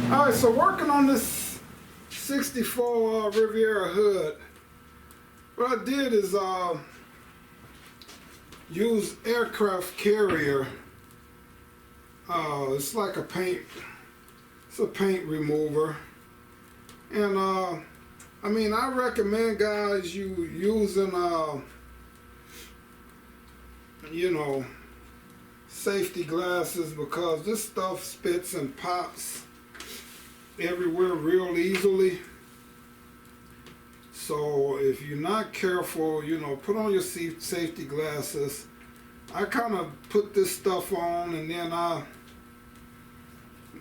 Alright, so working on this 64 Riviera hood, what I did is use aircraft carrier. It's like a paint remover. And I mean, I recommend guys you using you know, safety glasses, because this stuff spits and pops everywhere real easily. So if you're not careful, you know, put on your safety glasses. I kind of put this stuff on and then I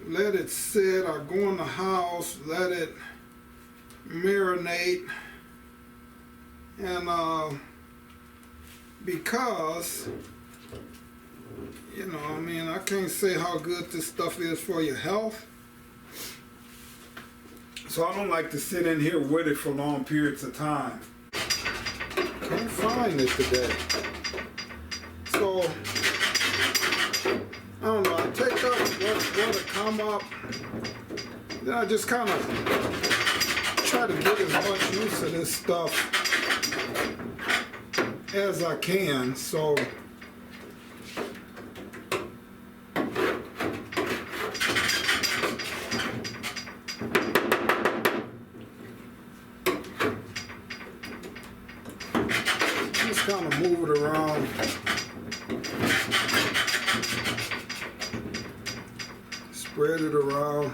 let it sit. I go in the house, let it marinate, and because, you know, I mean, I can't say how good this stuff is for your health. So I don't like to sit in here with it for long periods of time. Can't find it today. So, I don't know, I take up what'll come up. Then I just kind of try to get as much use of this stuff as I can. So, kind of move it around. Spread it around.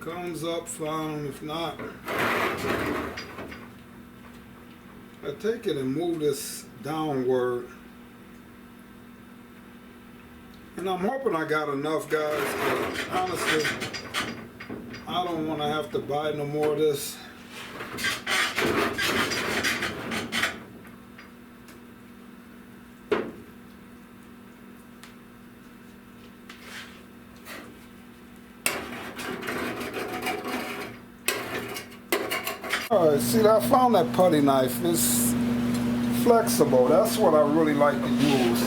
Comes up fine. If not, I take it and move this downward. And I'm hoping I got enough, guys, but honestly, I don't want to have to buy no more of this. Alright, see, I found that putty knife. It's flexible. That's what I really like to use.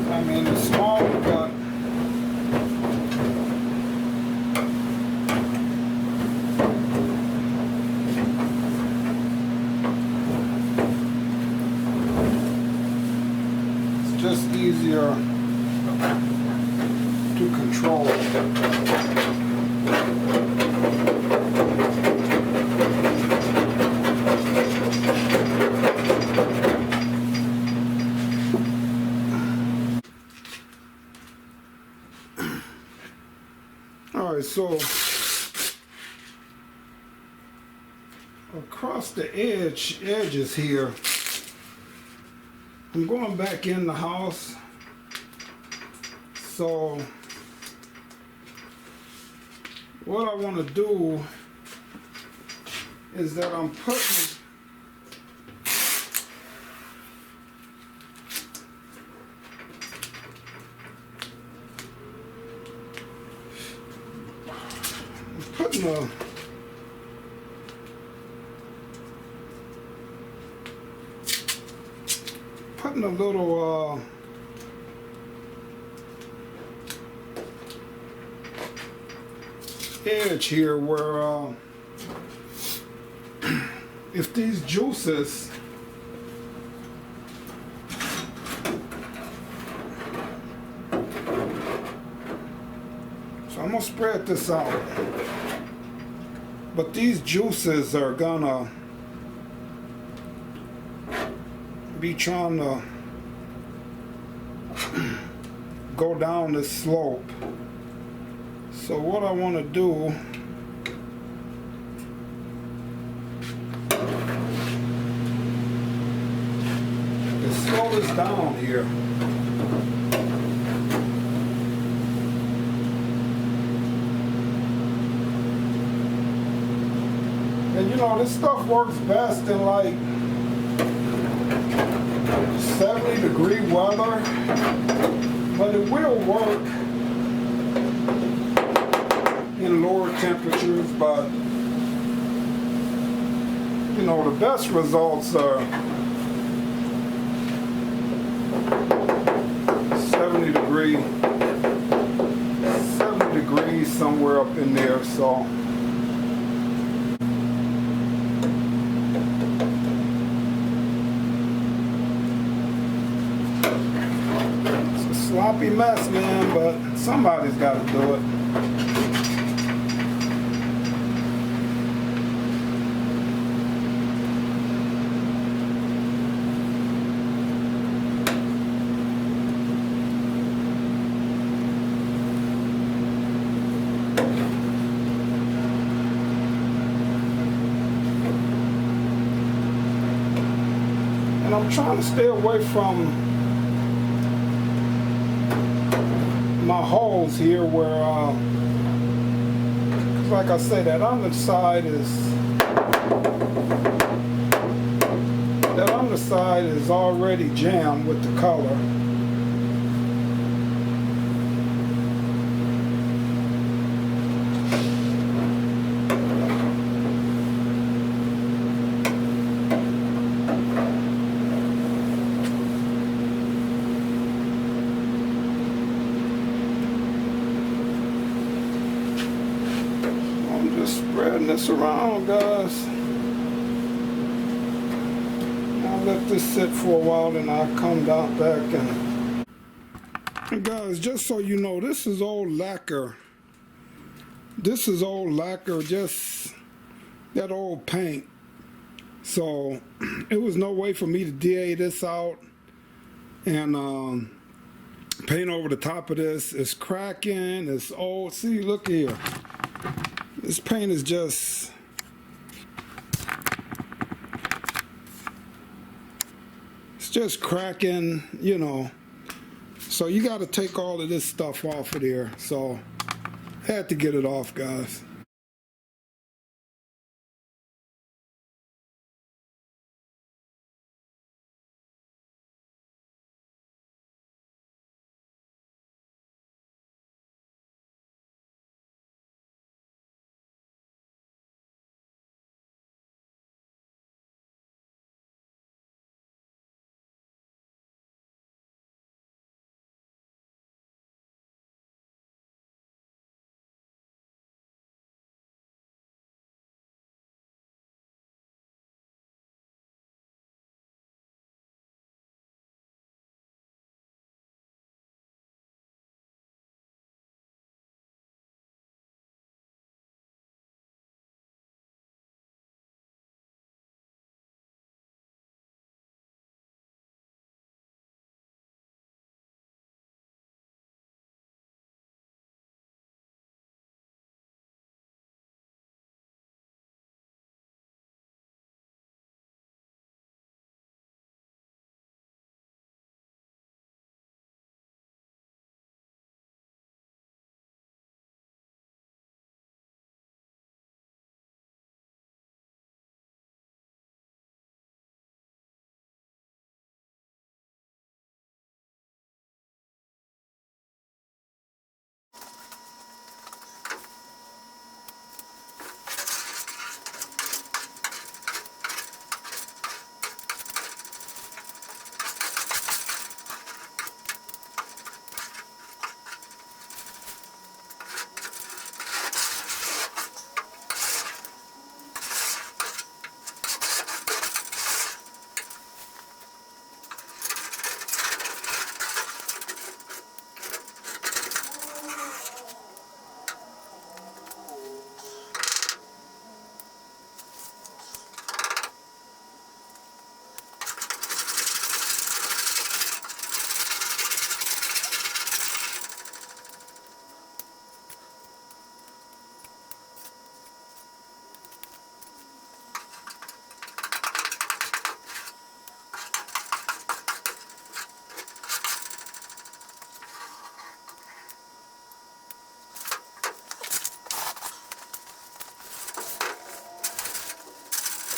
I mean, it's small, but it's just easier to control. Alright, so across the edges here, I'm going back in the house. So what I want to do is that I'm putting a little edge here where if these juices so I'm gonna spread this out, but these juices are gonna be trying to go down this slope. So what I want to do is slow this down here. And you know, this stuff works best in like 70-degree weather, but it will work in lower temperatures. But You know, the best results are 70 degrees, somewhere up in there. So it's a sloppy mess, man, but somebody's got to do it. And I'm trying to stay away from my holes here where, like I said, that underside is already jammed with the color. Spreading this around, guys. I'll let this sit for a while, then I'll come down back and guys, just so you know, this is old lacquer. This is old lacquer, just that old paint. So it was no way for me to DA this out and paint over the top of this. It's cracking, it's old. See, look here. This paint is just, it's just cracking, you know. So you got to take all of this stuff off of there. So I had to get it off, guys.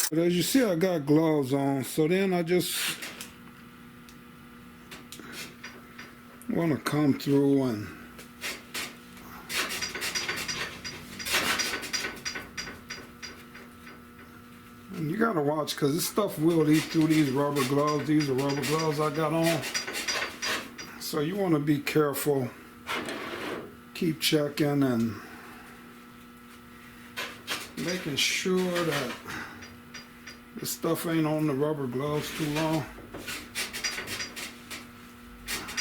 But as you see, I got gloves on, so then I just want to come through and And you gotta watch, because this stuff will eat through these rubber gloves. These are rubber gloves I got on. So you want to be careful. Keep checking and making sure that this stuff ain't on the rubber gloves too long,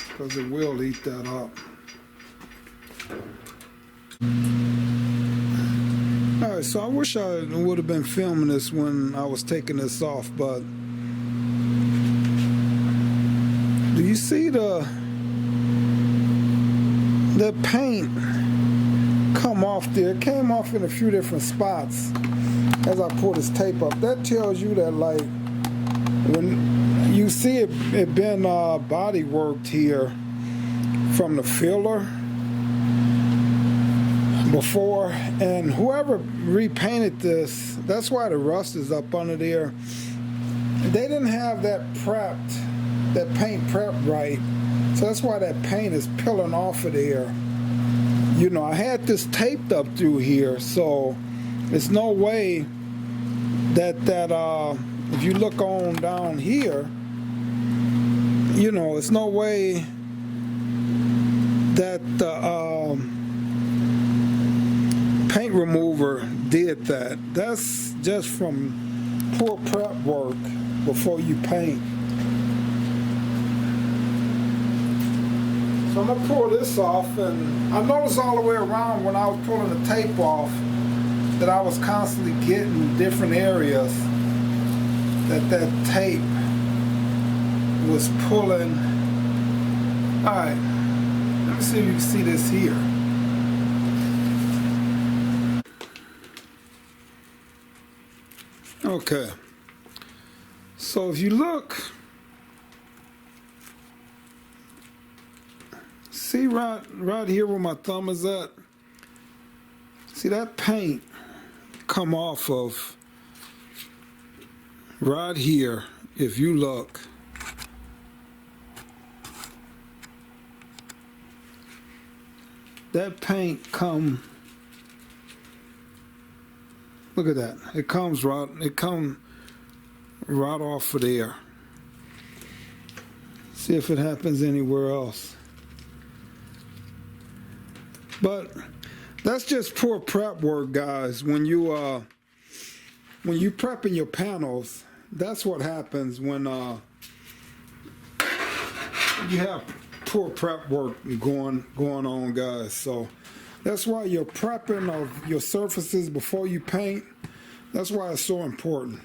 because it will eat that up. Alright, so I wish I would have been filming this when I was taking this off, but do you see the paint come off there? It came off in a few different spots as I pull this tape up. That tells you that, like, when you see it been body worked here from the filler before, and whoever repainted this, that's why the rust is up under there. They didn't have that paint prepped right, so that's why that paint is peeling off of there. You know, I had this taped up through here, so there's no way that if you look on down here, you know, it's no way that the paint remover did that. That's just from poor prep work before you paint. So I'm gonna pull this off, and I noticed all the way around when I was pulling the tape off that I was constantly getting different areas that tape was pulling. Alright, let me see if you can see this here. Okay, so if you look, see right here where my thumb is at, see that paint come off of right here. If you look, that paint come, look at that, it comes right off of there. See if it happens anywhere else. But that's just poor prep work, guys. When you prepping your panels, that's what happens when you have poor prep work going on, guys. So that's why your prepping of your surfaces before you paint, that's why it's so important.